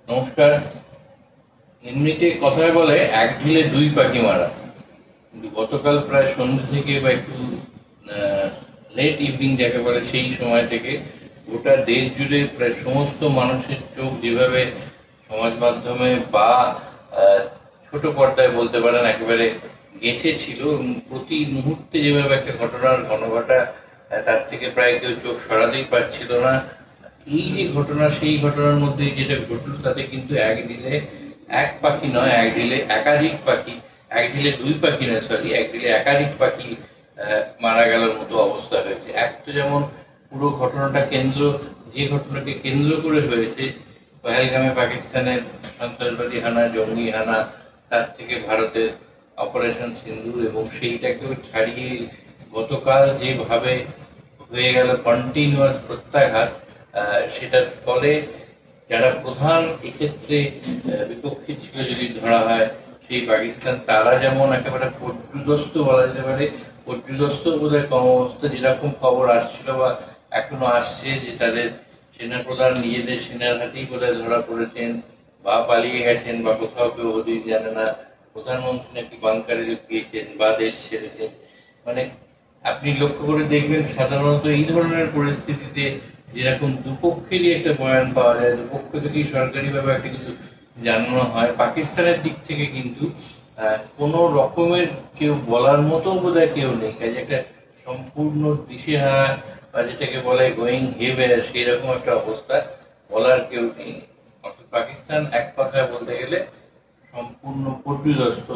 নমস্কার। এমনিতে কথায় বলে এক ঢিলে দুই পাখি মারা, কিন্তু গতকাল প্রায় সন্ধ্যে থেকে বা একটু লেট ইভিনিং যাকে বলে সেই সময় থেকে গোটা দেশ জুড়ে প্রায় সমস্ত মানুষের চোখ যেভাবে সমাজ মাধ্যমে বা আহ, ছোট পর্দায় বলতে পারেন একেবারে গেঁথে ছিল, এবং প্রতি মুহূর্তে যেভাবে একটা ঘটনার ঘনঘটা তার থেকে প্রায় কেউ চোখ সরাতেই পারছিল না। এই যে ঘটনা, সেই ঘটনার মধ্যে যেটা ঘটলো তাতে কিন্তু এক ঢিলে এক পাখি নয়, এক ঢিলে একাধিক পাখি, এক ঢিলে দুই পাখি নয়, সরি, এক ঢিলে একাধিক পাখি মারা গেলার মতো অবস্থা হয়েছে। এক তো যেমন পুরো ঘটনাটা যে ঘটনাকে কেন্দ্র করে হয়েছে, পহেলগামে পাকিস্তানের সন্ত্রাসবাদী হানা, জঙ্গি হানা, তার থেকে ভারতের অপারেশন সিন্দুর, এবং সেইটাকেও ছাড়িয়ে গতকাল যেভাবে হয়ে গেল কন্টিনিউয়াস প্রত্যাঘাত, সেটার ফলে যারা প্রধান এক্ষেত্রে বিপক্ষে ছিল যদি ধরা হয় সেই পাকিস্তান, তারা যেমন একেবারে পর্যুদস্ত বলা যেতে পারে, পর্যুদস্ত বোধহয় কম অবস্থা, যেরকম খবর আসছিল বা এখনো আসছে যে তাদের সেনাপ্রধান নিজেদের সেনার হাতেই বোধহয় ধরা পড়েছেন বা পালিয়ে গেছেন বা কোথাও কেউ হদিস জানে না, প্রধানমন্ত্রী নাকি বাংকারে লুকিয়েছেন বা দেশ ছেড়েছেন। মানে আপনি লক্ষ্য করে দেখবেন সাধারণত এই ধরনের পরিস্থিতিতে যেরকম দুপক্ষেরই একটা বয়ান পাওয়া যায়, দুপক্ষ থেকেই সরকারিভাবে একটা কিছু জানানো হয়, পাকিস্তানের দিক থেকে কিন্তু কোনো রকমের কেউ বলার মতো বোধহয় কেউ নেই। কাজে একটা সম্পূর্ণ দিশেহারা বা যেটাকে বলে গোয়িং হেভেয়ার, সেই রকম একটা অবস্থা, বলার কেউ নেই। অর্থাৎ পাকিস্তান এক কথায় বলতে গেলে সম্পূর্ণ পর্যুদস্ত,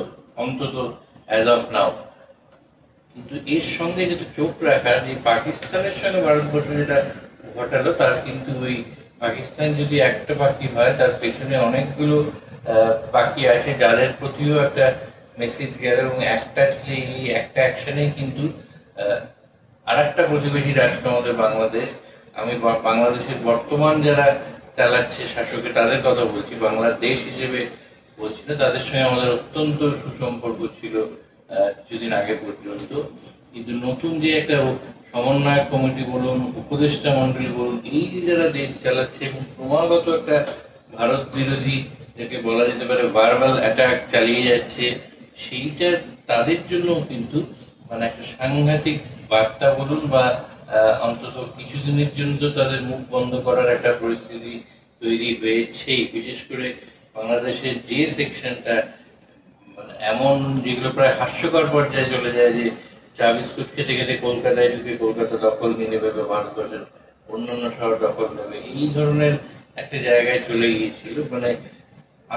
অন্তত অ্যাজ অফ নাও। কিন্তু এর সঙ্গে যেটা চোখ রাখার, যে পাকিস্তানের সঙ্গে ভারতবর্ষ যেটা ঘটালো, তার কিন্তু ওই পাকিস্তান যদি একটা পাখি হয়, তার পেছনে অনেকগুলো পাখি আছে যাদের প্রতিও একটা মেসেজ গেল, এবং একটা অ্যাকশনেই কিন্তু আর একটা প্রতিবেশী রাষ্ট্র আমাদের বাংলাদেশ, আমি বাংলাদেশের বর্তমান যারা চালাচ্ছে শাসকে তাদের কথা বলছি, বাংলাদেশ হিসেবে বলছি না, তাদের সঙ্গে আমাদের অত্যন্ত সুসম্পর্ক ছিল কিছুদিন আগে পর্যন্ত। কিন্তু নতুন যে একটা সমন্বয়ক কমিটি বলুন, উপদেষ্টা মন্ডলী বলুন, এই যে যারা দেশ চালাচ্ছে এবং ক্রমাগত একটা ভারত বিরোধী, যাকে বলা যেতে পারে ভার্বাল অ্যাটাক চালিয়ে যাচ্ছে, সেইটা তাদের জন্য কিন্তু মানে একটা সাংঘাতিক বার্তা বলুন বা অন্তত কিছুদিনের জন্য তো তাদের মুখ বন্ধ করার একটা পরিস্থিতি তৈরি হয়েছেই। বিশেষ করে বাংলাদেশের যে সেকশনটা মানে এমন, যেগুলো প্রায় হাস্যকর পর্যায়ে চলে যায়, যে চা বিস্কুট খেতে খেতে কলকাতায় ঢুকে কলকাতা দখল নিয়ে নেবে বা ভারতবর্ষের অন্যান্য শহর দখল নেবে, এই ধরনের একটা জায়গায় চলে গিয়েছিল। মানে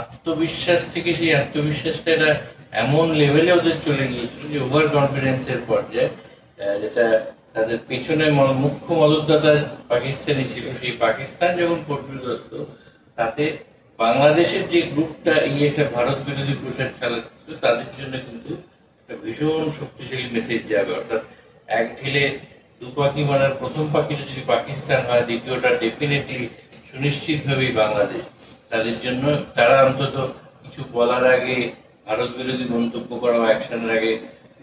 আত্মবিশ্বাস থেকে সেই আত্মবিশ্বাসটা এটা এমন লেভেলে ওদের চলে গিয়েছিল যে ওভার কনফিডেন্সের পর্যায়ে, যেটা তাদের পেছনে মুখ্য মদতদাতা পাকিস্তানি ছিল, সেই পাকিস্তান যখন পর্যুদস্ত, তাতে বাংলাদেশের যে গ্রুপটা এই একটা ভারত বিরোধী প্রচার চালাচ্ছিল, তাদের জন্য কিন্তু একটা ভীষণ শক্তিশালী মেসেজ যাবে। অর্থাৎ এক ঢিলে দু পাখি মারার প্রথম পাখিটা যদি পাকিস্তান হয়, দ্বিতীয়টা ডেফিনেটলি সুনিশ্চিতভাবেই বাংলাদেশ। তাদের জন্য তারা অন্তত কিছু বলার আগে, ভারত বিরোধী মন্তব্য করা বা অ্যাকশনের আগে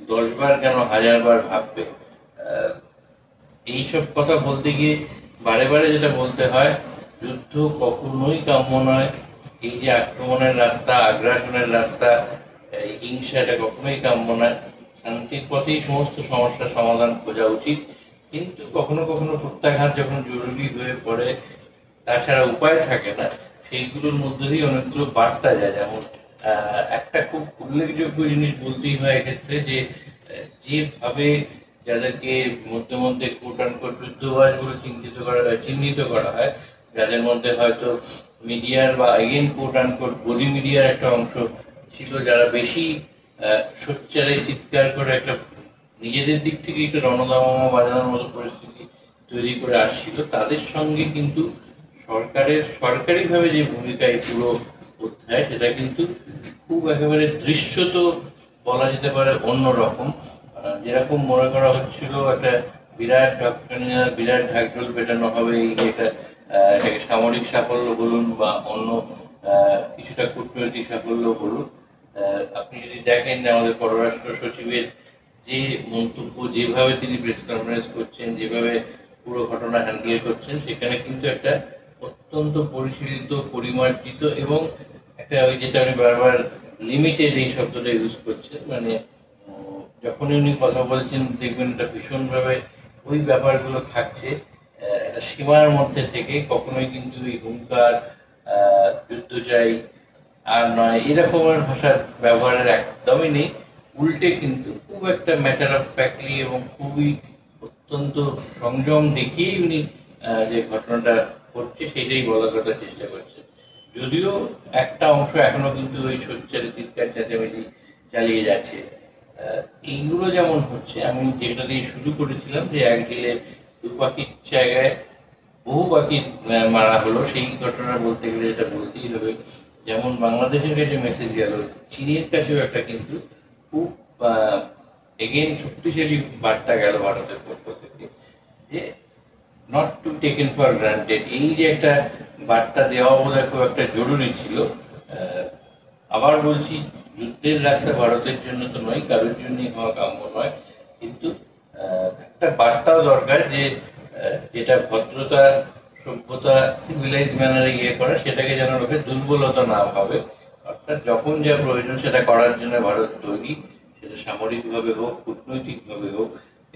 10 বার কেন 1000 বার ভাববে। আহ, এইসব কথা বলতে গিয়ে বারে বারে যেটা বলতে হয়, যুদ্ধ কখনোই কাম্য নয়। এই যে আক্রমণের রাস্তা, আগ্রাসনের রাস্তা, এই হিংসা, এটা কখনোই কাম্য নয়। শান্তির পথেই সমস্ত সমস্যার সমাধান খোঁজা উচিত। কিন্তু কখনো কখনো প্রত্যাঘাত যখন জরুরি হয়ে পড়ে, তাছাড়া উপায় থাকে না, সেইগুলোর মধ্যে দিয়ে অনেকগুলো বার্তা যায়। যেমন একটা খুব উল্লেখযোগ্য জিনিস বলতেই হয় এক্ষেত্রে, যে যেভাবে যাদেরকে মধ্যে মধ্যে কোট আনকোট যুদ্ধবাজ বলে চিহ্নিত করা হয়, যাদের মধ্যে হয়তো মিডিয়ার বা এগেন কোট আনকোট বডি মিডিয়ার একটা অংশ ছিল, যারা বেশি সোচ্চারে চিৎকার করে একটা নিজেদের দিক থেকে একটা রণদামামা বাজানোর মতো পরিস্থিতি তৈরি করে আসছিল, তাদের সঙ্গে কিন্তু সরকারের সরকারিভাবে যে ভূমিকা এই পুরো অধ্যায়, সেটা কিন্তু খুব একেবারে দৃশ্যত বলা যেতে পারে অন্যরকম। যেরকম মনে করা হচ্ছিল একটা বিরাট ঢাকনিয়া, বিরাট ঢাকঢোল পেটানো হবে, এই যে এটাকে সামরিক সাফল্য বলুন বা অন্য কিছুটা কূটনৈতিক সাফল্য বলুন, আপনি যদি দেখেন যে আমাদের পররাষ্ট্র সচিবের যে মন্তব্য, যেভাবে তিনি প্রেস কনফারেন্স করছেন, যেভাবে পুরো ঘটনা হ্যান্ডেল করছেন, সেখানে কিন্তু একটা অত্যন্ত পরিশীলিত, পরিমার্জিত এবং একটা ওই যেটা আমি বারবার লিমিটেড এই শব্দটা ইউজ করছেন, মানে যখনই উনি কথা বলছেন দেখবেন এটা ভীষণভাবে ওই ব্যাপারগুলো থাকছে একটা সীমার মধ্যে থেকে, কখনোই কিন্তু এই হুঙ্কার, যুদ্ধ চাই আর নয় এরকমের ভাষার ব্যবহারের একদমই নেই। উল্টে কিন্তু খুব একটা ম্যাটার অফ ফ্যাক্টলি এবং খুবই অত্যন্ত সংযম দেখিয়েই উনি যে ঘটনাটা ঘটছে সেটাই বলার কথা চেষ্টা করছে। যদিও একটা অংশ এখনো কিন্তু ওই সোচ্চারে চিৎকার চেঁচামেচি চালিয়ে যাচ্ছে। এইগুলো যেমন হচ্ছে, আমি যেটা দিয়ে শুরু করেছিলাম যে এক ঢিলে দু পাখির জায়গায় বহু পাখি মারা হলো, সেই ঘটনা বলতে গেলে এটা বলতেই হবে। যেমন বাংলাদেশের কাছে মেসেজ গেল, চীনের কাছেও একটা কিন্তু খুব এগেন শক্তিশালী বার্তা গেল ভারতের পক্ষ থেকে যে not to taken for granted. এই যে একটা বার্তা দেওয়া বোধ খুব একটা জরুরি ছিল। আবার বলছি, যুদ্ধের রাস্তা ভারতের জন্য তো নয়, কারোর জন্যই হওয়া কাম্য নয়, কিন্তু একটা বার্তাও দরকার যে যেটা ভদ্রতা, সভ্যতা, সিভিলাইজ ম্যানারে ইয়ে করা, সেটাকে যেন লোকে দুর্বলতা না ভাবে। অর্থাৎ যখন যা প্রয়োজন সেটা করার জন্য ভারত তৈরি, সেটা সামরিকভাবে হোক, কূটনৈতিকভাবে হোক।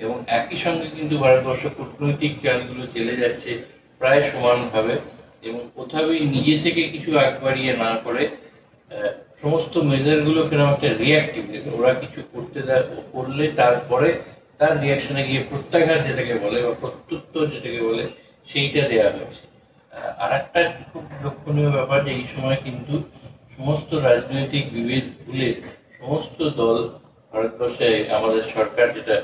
এবং একই সঙ্গে কিন্তু ভারতবর্ষ কূটনৈতিক চালগুলো চলে যাচ্ছে প্রায় সমানভাবে, এবং কোথাওই নিজে থেকে কিছু আগ বাড়িয়ে না করে সমস্ত মেজারগুলো কেন একটা রিয়াক্টিভ, ওরা কিছু করলে তারপরে তার রিয়াকশনে গিয়ে প্রত্যাঘাত যেটাকে বলে বা প্রত্যুত্তর যেটাকে বলে সেইটা দেওয়া হয়েছে। আর একটা খুব লক্ষণীয় ব্যাপার যে এই সময় কিন্তু সমস্ত রাজনৈতিক বিভেদ ভুলে সমস্ত দল ভারতবর্ষে, আমাদের সরকার যেটা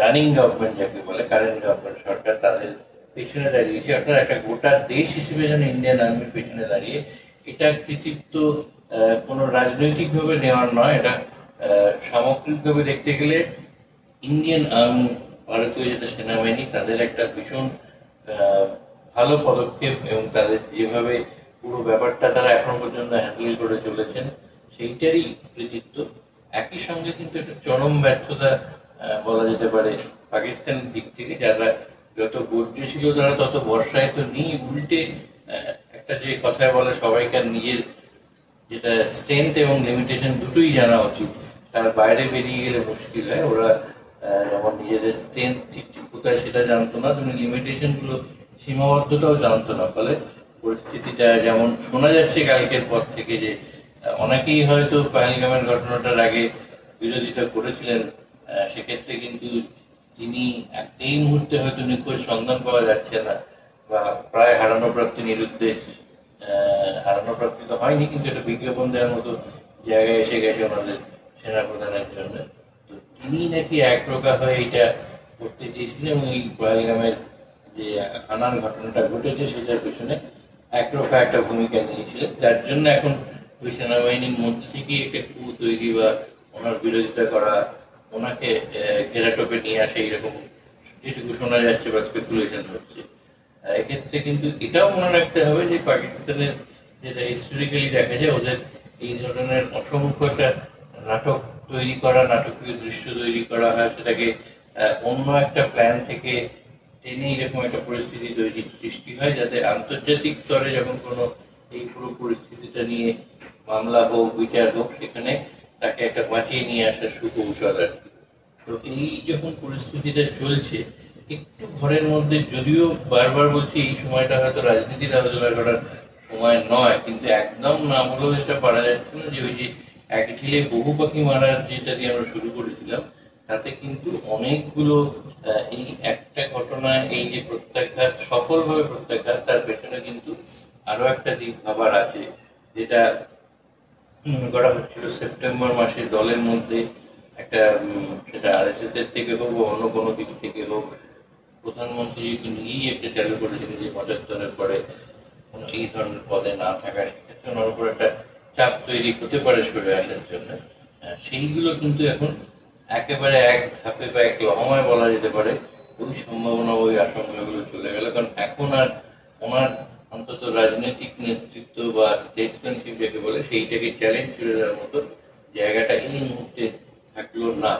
রানিং গভর্নমেন্ট যাকে বলে, কারেন্ট গভর্নমেন্ট সরকার, তাদের পেছনে দাঁড়িয়েছে। অর্থাৎ একটা গোটা দেশ হিসেবে যেন ইন্ডিয়ান আর্মির পেছনে দাঁড়িয়ে, এটা কৃতিত্ব কোনো রাজনৈতিকভাবে নেওয়ার নয়, এটা সামগ্রিকভাবে দেখতে গেলে ইন্ডিয়ান আর্মি, ভারতীয় যেটা সেনাবাহিনী, তাদের একটা ভীষণ ভালো পদক্ষেপ এবং তাদের যেভাবে পুরো ব্যাপারটা তারা এখনো পর্যন্ত হ্যান্ডেল করে চলেছেন সেইটারই কৃতিত্ব। একই সঙ্গে কিন্তু একটা চরম ব্যর্থতা বলা যেতে পারে পাকিস্তানের দিক থেকে, যারা যত গর্জে ছিল তারা তত বর্ষায় তো নেই, উল্টে একটা যে কথায় বলে সবাইকার নিজের যেটা স্ট্রেংথ এবং লিমিটেশন দুটোই জানা উচিত, তার বাইরে বেরিয়ে গেলে মুশকিল হয়। ওরা যেমন নিজেদের স্ট্রেংথ ঠিক ঠিক কোথায় সেটা জানতো না, তুমি লিমিটেশনগুলো, সীমাবদ্ধতাও জানতো না। ফলে পরিস্থিতিটা যেমন শোনা যাচ্ছে কালকের পর থেকে যে অনেকেই হয়তো পহেলগামের ঘটনাটার আগে বিরোধিতা করেছিলেন, সেক্ষেত্রে কিন্তু যিনি এই মুহূর্তে হয়তো নিখোঁজ, সন্ধান পাওয়া যাচ্ছে না বা প্রায় হারানো প্রাপ্তি, নিরুদ্দেশ, হারানো প্রাপ্তি তো হয়নি কিন্তু এটা বিজ্ঞাপন দেওয়ার মতো জায়গায় এসে গেছে ওনাদের সেনাপ্রধানের জন্য। তো তিনি নাকি এক প্রকার হয়ে এটা করতে চেয়েছিলেন এবং এই পহেলগামের যে হানার ঘটনাটা ঘটেছে সেটার পেছনে একরোখা একটা ভূমিকা নিয়েছিলেন, যার জন্য এখন ওই সেনাবাহিনীর মধ্যে থেকেই একটা কু তৈরি বা ওনার বিরোধিতা করা, ওনাকে ঘেরাটোপে নিয়ে আসে, এইরকম যেটুকু শোনা যাচ্ছে বা স্পেকুলেশন হচ্ছে। এক্ষেত্রে কিন্তু এটাও মনে রাখতে হবে যে পাকিস্তানের যেটা হিস্টোরিক্যালি দেখা যায়, ওদের এই ধরনের অসংখ্য একটা নাটক তৈরি করা, নাটকীয় দৃশ্য তৈরি করা হয়, সেটাকে অন্য একটা প্ল্যান থেকে টেনে এরকম একটা পরিস্থিতি তৈরি সৃষ্টি হয়, যাতে আন্তর্জাতিক স্তরে যখন কোনো এই পুরো পরিস্থিতিটা নিয়ে মামলা হোক, বিচার হোক, সেখানে তাকে একটা বাঁচিয়ে নিয়ে আসার সুকৌশল আর কি। তো এই যখন পরিস্থিতিটা চলছে, একটু ঘরের মধ্যে, যদিও বারবার বলছি এই সময়টা হয়তো রাজনীতির আলোচনা করার সময় নয়, কিন্তু একদম না বলেও এটা পারা যাচ্ছে না যে ওই যে এক ঢিলে বহু পাখি মারার যেটা দিয়ে আমরা শুরু করেছিলাম, তাতে কিন্তু অনেকগুলো এই একটা ঘটনা, এই যে প্রত্যাঘাত, সফলভাবে প্রত্যাঘাত, তার পেছনে কিন্তু আরো একটা দিক ভাবার আছে, যেটা করা হচ্ছিল সেপ্টেম্বর মাসে দলের মধ্যে একটা, সেটা আরএসএস এর থেকে হোক বা অন্য কোনো দিক থেকে হোক, প্রধানমন্ত্রী যেহেতু নিজেই একটা চালু করেছেন যে 75-এর পরে কোনো এই ধরনের পদে না থাকা, সেক্ষেত্রে ওনার উপর একটা চাপ তৈরি হতে পারে সরে আসার জন্য। সেইগুলো কিন্তু এখন একেবারে এক ধাপে বা এক লহমায় বলা যেতে পারে ওই সম্ভাবনা, ওই আশঙ্কাগুলো চলে গেল। কারণ এখন আর ওনার অন্তত রাজনৈতিক নেতৃত্ব বা স্টেটসম্যানশিপ যাকে বলে সেইটাকে চ্যালেঞ্জ করে দেওয়ার মতো জায়গাটা এই মুহূর্তে থাকলো না।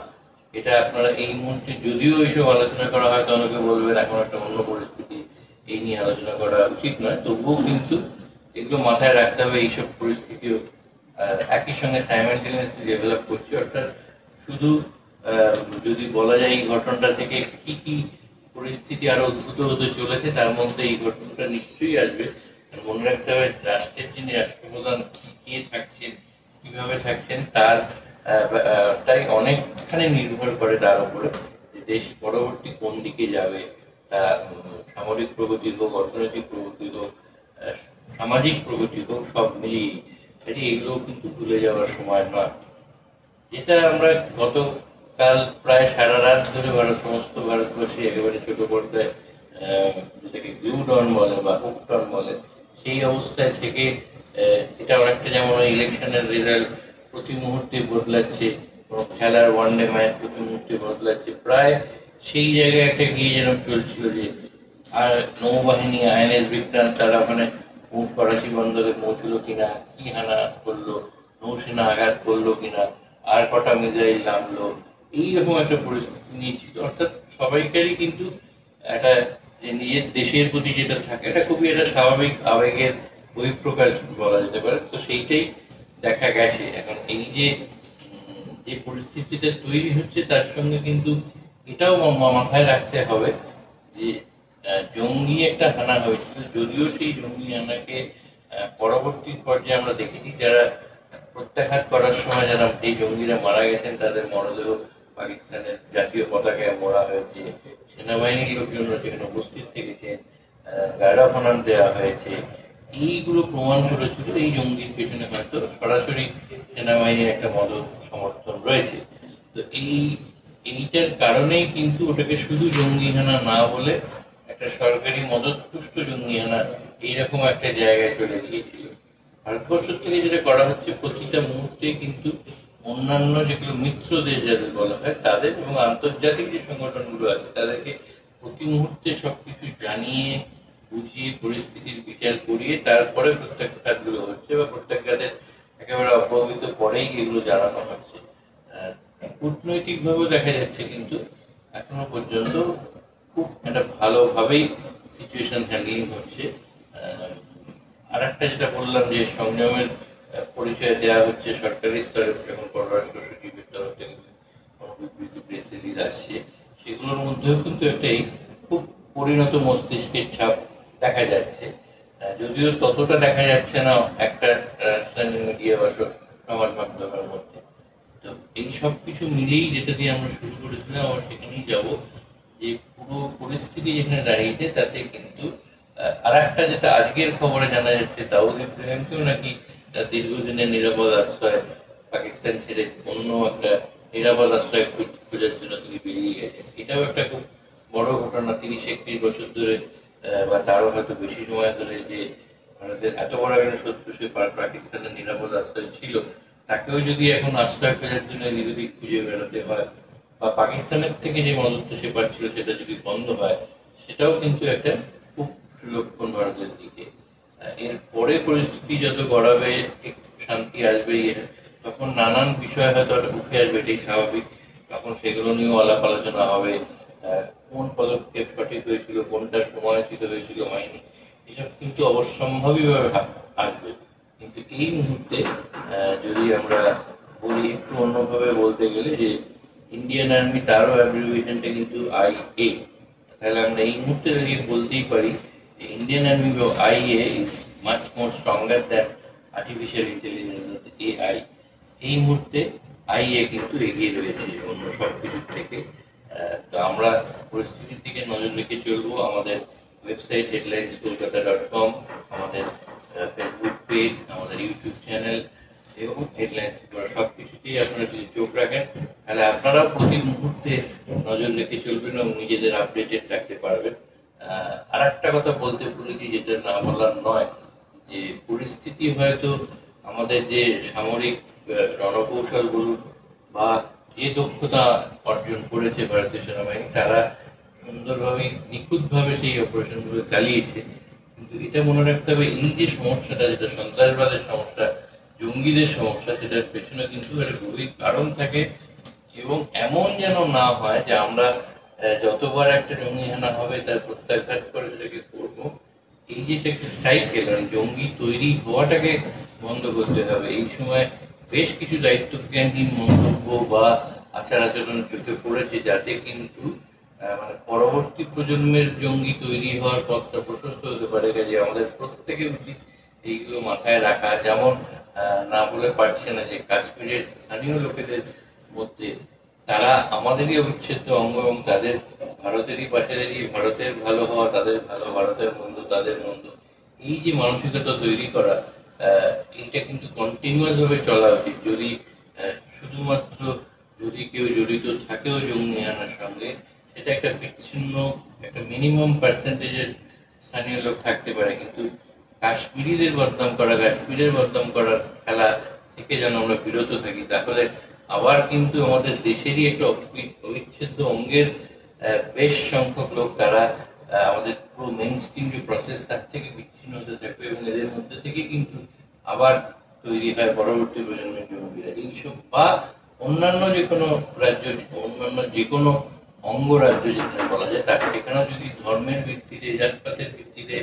এটা আপনারা এই মুহূর্তে যদিও এইসব আলোচনা করা হয়, তো অনেকে বলবেন এখন একটা অন্য পরিস্থিতি, এই নিয়ে আলোচনা করা উচিত নয়, তবুও কিন্তু এগুলো মাথায় রাখতে হবে। এইসব পরিস্থিতিও একই সঙ্গে সাইমালটেনিয়াসলি ডেভেলপ করছে। অর্থাৎ শুধু যদি বলা যায় এই ঘটনাটা থেকে কি কি পরিস্থিতি আরো উদ্ভূত হতে চলেছে, তার মধ্যে এই ঘটনাটা নিশ্চয়ই আসবে। মনে রাখতে হবে রাষ্ট্রের যিনি রাষ্ট্রপ্রধান কে থাকছেন, কিভাবে থাকছেন, তার তাই অনেকখানি নির্ভর করে তার উপরে যে দেশ পরবর্তী কোন দিকে যাবে। তা সামরিক প্রগতি হোক, অর্থনৈতিক প্রগতি হোক, সামাজিক প্রগতি হোক, সব মিলিয়ে সেটি এগুলো কিন্তু ভুলে যাওয়ার সময় নয়। যেটা আমরা গতকাল প্রায় সারা রাত ধরে সমস্ত ভারতবর্ষে একেবারে ছোট পর্দায় যেটাকে গ্লুডন বলে বা হুকটন বলে, সেই অবস্থায় থেকে এটা অনেকটা যেমন ইলেকশনের রেজাল্ট প্রতি মুহূর্তে বদলাচ্ছে, কোনো খেলার ওয়ানডে ম্যাচ প্রতি মুহূর্তে বদলাচ্ছে, প্রায় সেই জায়গায় একটা গিয়ে যেন চলছিল যে আর নৌবাহিনী আইএনএস বিক্রান্ত তারা ওখানে করাচি বন্দরে পৌঁছলো কিনা, কি হানা করলো, নৌসেনা আঘাত করলো কিনা, আর কটা মিসাইল নামলো, এইরকম একটা পরিস্থিতি নিয়েছিল। অর্থাৎ সবাইকারই কিন্তু একটা যে নিজের দেশের প্রতি যেটা থাকে এটা খুবই একটা স্বাভাবিক আবেগের বহিঃপ্রকাশ বলা যেতে পারে। তো সেইটাই দেখা গেছে। এখন এই যে যে পরিস্থিতিটা তৈরি হচ্ছে তার সঙ্গে কিন্তু এটাও মাথায় রাখতে হবে যে জঙ্গি একটা হানা হয়েছিল, যদিও সেই জঙ্গি হানাকে পরবর্তী পর্যায়ে আমরা দেখেছি যারা প্রত্যাঘাত করার সময় যারা এই জঙ্গিরা মারা গেছেন তাদের মরদেহ পাকিস্তানের জাতীয় পতাকায় মোড়া হয়েছে, সেনাবাহিনীর লোকজনরা সেখানে উপস্থিত থেকেছেন, গার্ড অফ অনার দেওয়া হয়েছে। এইগুলো প্রমাণ করেছিল এই জঙ্গির পেছনে হয়তো সরাসরি সেনাবাহিনীর একটা মদত সমর্থন রয়েছে। তো এইটার কারণেই কিন্তু ওটাকে শুধু জঙ্গিহানা না বলে একটা সরকারি মদতপুষ্ট জঙ্গিহানা এইরকম একটা জায়গায় চলে গিয়েছিল। ভারতবর্ষ থেকে যেটা করা হচ্ছে প্রতিটা মুহূর্তে কিন্তু অন্যান্য যেগুলো মিত্র দেশ যাদের বলা হয় তাদের এবং আন্তর্জাতিক যে সংগঠনগুলো আছে তাদেরকে প্রতি মুহূর্তে সবকিছু জানিয়ে বুঝিয়ে পরিস্থিতির বিচার করিয়ে তারপরে প্রত্যাঘাতগুলো হচ্ছে বা প্রত্যাঘাতের একেবারে অব্যবহিত পরেই এগুলো জানানো হচ্ছে। কূটনৈতিক ভাবে দেখা যাচ্ছে কিন্তু এখনো পর্যন্ত খুব একটা ভালোভাবেই সিচুয়েশন হ্যান্ডলিং হচ্ছে। আর একটা যেটা বললাম যে সংযমের পরিচয় দেওয়া হচ্ছে সরকারি স্তরে, যখন পররাষ্ট্র সচিবের তরফ থেকে বিবৃতি প্রেস রিলিজ আসছে সেগুলোর মধ্যেও কিন্তু একটাই খুব পরিণত মস্তিষ্কের ছাপ দেখা যাচ্ছে। যদিও ততটা দেখা যাচ্ছে না একটা মিডিয়া বা সমাজ মাধ্যমের মধ্যে। তো এই সব কিছু মিলেই যেটা দিয়ে আমরা শুরু করেছিলাম, আমরা সেখানেই যাবো যে পুরো পরিস্থিতি যেখানে দাঁড়িয়েছে তাতে কিন্তু আর একটা যেটা আজকের খবরে জানা যাচ্ছে দাউদ ইব্রাহিমকেও নাকি দীর্ঘদিনের নিরাপদ আশ্রয় পাকিস্তান ছেড়ে অন্য একটা নিরাপদ আশ্রয় খোঁজার জন্য তিনি বেরিয়ে গেছেন। এটাও একটা খুব বড় ঘটনা। 30-31 বছর ধরে বা তারও হয়তো বেশি সময় ধরে যে ভারতের এত বড় একটা শত্রু সে পাকিস্তানের নিরাপদ আশ্রয় ছিল, তাকেও যদি এখন আশ্রয় খোঁজার জন্য নিরুদিক খুঁজে বেড়াতে হয় বা পাকিস্তানের থেকে যে মদতটা সে পাচ্ছিল সেটা যদি বন্ধ হয়, সেটাও কিন্তু একটা খুব সুলক্ষণ ভারতের দিকে। এর পরে পরিস্থিতি যত গড়াবে একটু শান্তি আসবে, তখন নানান বিষয় হয়তো উঠে আসবে, এটাই স্বাভাবিক। তখন সেগুলো নিয়েও আলাপ আলোচনা হবে, কোন পদক্ষেপ সঠিক হয়েছিল, কোনটা সময়চিত হয়েছিল হয়নি, এসব কিন্তু অবশ্যম্ভাবীভাবে আসবে। কিন্তু এই মুহূর্তে যদি আমরা বলি একটু অন্যভাবে বলতে গেলে যে ইন্ডিয়ান আর্মি, তারও অ্যাব্রিভিয়েশনটা কিন্তু IA, তাহলে আমরা এই মুহূর্তে দাঁড়িয়ে বলতেই পারি যে ইন্ডিয়ান আর্মি বা IA is much more stronger than artificial intelligence AI। এই মুহূর্তে IA কিন্তু এগিয়ে রয়েছে অন্য সব কিছুর থেকে। তো আমরা পরিস্থিতির দিকে নজর রেখে চলবো। আমাদের ওয়েবসাইট headlineskolkata.com, আমাদের ফেসবুক পেজ, আমাদের ইউটিউব চ্যানেল এবং হেডলাইন্স সব কিছুতেই আপনারা যদি চোখ রাখেন তাহলে আপনারাও প্রতি মুহূর্তে নজর রেখে চলবেন এবং নিজেদের আপডেটেড রাখতে পারবেন। আর একটা কথা বলতে ভুলেছি, যেটা না বলার নয়, যে পরিস্থিতি হয়তো আমাদের যে সামরিক রণকৌশল বলুন বা যে দক্ষতা অর্জন করেছে ভারতীয় সেনাবাহিনী, তারা সুন্দরভাবে নিখুঁতভাবে সেই অপারেশনগুলো চালিয়েছে। কিন্তু এটা মনে রাখতে হবে এই যে সমস্যাটা, যেটা সন্ত্রাসবাদের সমস্যা, জঙ্গিদের সমস্যা, সেটার পেছনে কিন্তু একটা গভীর কারণ থাকে। এবং এমন যেন না হয় যে আমরা যতবার একটা জঙ্গি হানা হবে তার প্রত্যাঘাত করে সেটাকে করবো, এই যে একটা সাইকেল, জঙ্গি তৈরি হওয়াটাকে বন্ধ করতে হবে। এই সময় বেশ কিছু দায়িত্বজ্ঞানহীন মন্তব্য বা আচার আচরণ চোখে পড়েছে, যাতে কিন্তু মানে পরবর্তী প্রজন্মের জঙ্গি তৈরি হওয়ার পথটা প্রশস্ত হতে পারে। কাজে আমাদের প্রত্যেকের উচিত এইগুলো মাথায় রাখা। যেমন না বলে পারছে না যে কাশ্মীরের স্থানীয় লোকেদের মধ্যে তারা আমাদেরই অবিচ্ছেদ্য অঙ্গ, এবং তাদের ভারতেরই পাশে দাঁড়িয়ে ভারতের ভালো হওয়া তাদের ভালো, ভারতের মন্দ তাদের মন্দ, এই যে মানসিকতা তৈরি করা, এইটা কিন্তু কন্টিনিউয়াস ভাবে চলা উচিত। যদি শুধুমাত্র যদি কেউ জড়িত থাকেও জঙ্গি আনার সঙ্গে, সেটা একটা বিচ্ছিন্ন একটা মিনিমাম পার্সেন্টেজের স্থানীয় লোক থাকতে পারে, কিন্তু কাশ্মীরিদের বদনাম করা, কাশ্মীরের বদনাম করার খেলা থেকে যেন আমরা বিরত থাকি। তাহলে আবার কিন্তু আমাদের দেশেরই একটা অবিচ্ছেদ্য অঙ্গের বেশ সংখ্যক লোক তারা আমাদের পুরো মেইন স্ট্রিম যে প্রসেস তার থেকে বিচ্ছিন্ন হতে থাকবে, এবং এদের মধ্যে থেকে কিন্তু আবার তৈরি হয় পরবর্তী প্রজন্মের জঙ্গিরা। এইসব বা অন্যান্য যে কোনো রাজ্য, অন্যান্য যে কোনো অঙ্গরাজ্য যেখানে বলা যায়, তার সেখানেও যদি ধর্মের ভিত্তিতে, জাতপাতের ভিত্তিতে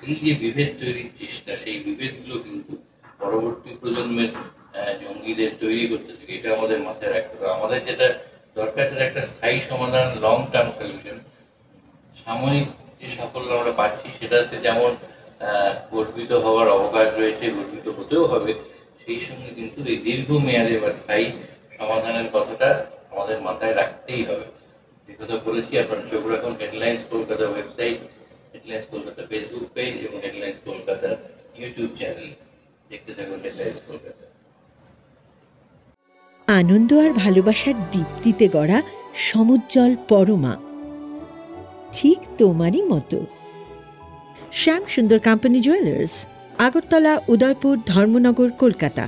এই যে বিভেদ তৈরির চেষ্টা, সেই বিভেদগুলো কিন্তু পরবর্তী প্রজন্মের জঙ্গিদের তৈরি করতে থাকে। এটা আমাদের মাথায় রাখতে হবে। আমাদের যেটা দরকার সেটা একটা স্থায়ী সমাধান, লং টার্ম সলিউশন। সাময়িক যে সাফল্য আমরা পাচ্ছি সেটাতে যেমন গর্বিত হওয়ার অবকাশ রয়েছে, গর্বিত হতেও হবে, সেই সঙ্গে কিন্তু এই দীর্ঘমেয়াদে বা স্থায়ী সমাধানের কথাটা আমাদের মাথায় রাখতেই হবে। যে কথা বলেছি, আপনার চোখ রাখুন headlines Kolkata website, headlines Kolkata Facebook page এবং হেডলাইন্স কলকাতার ইউটিউব চ্যানেল। দেখতে থাকুন হেডলাইন্স কলকাতা। আনন্দ আর ভালোবাসার দীপ্তিতে গড়া সমুজ্জ্বল পরমা, ঠিক তোমারই মতো। শ্যাম সুন্দর কোম্পানি জুয়েলার্স, আগরতলা, উদয়পুর, ধর্মনগর, কলকাতা।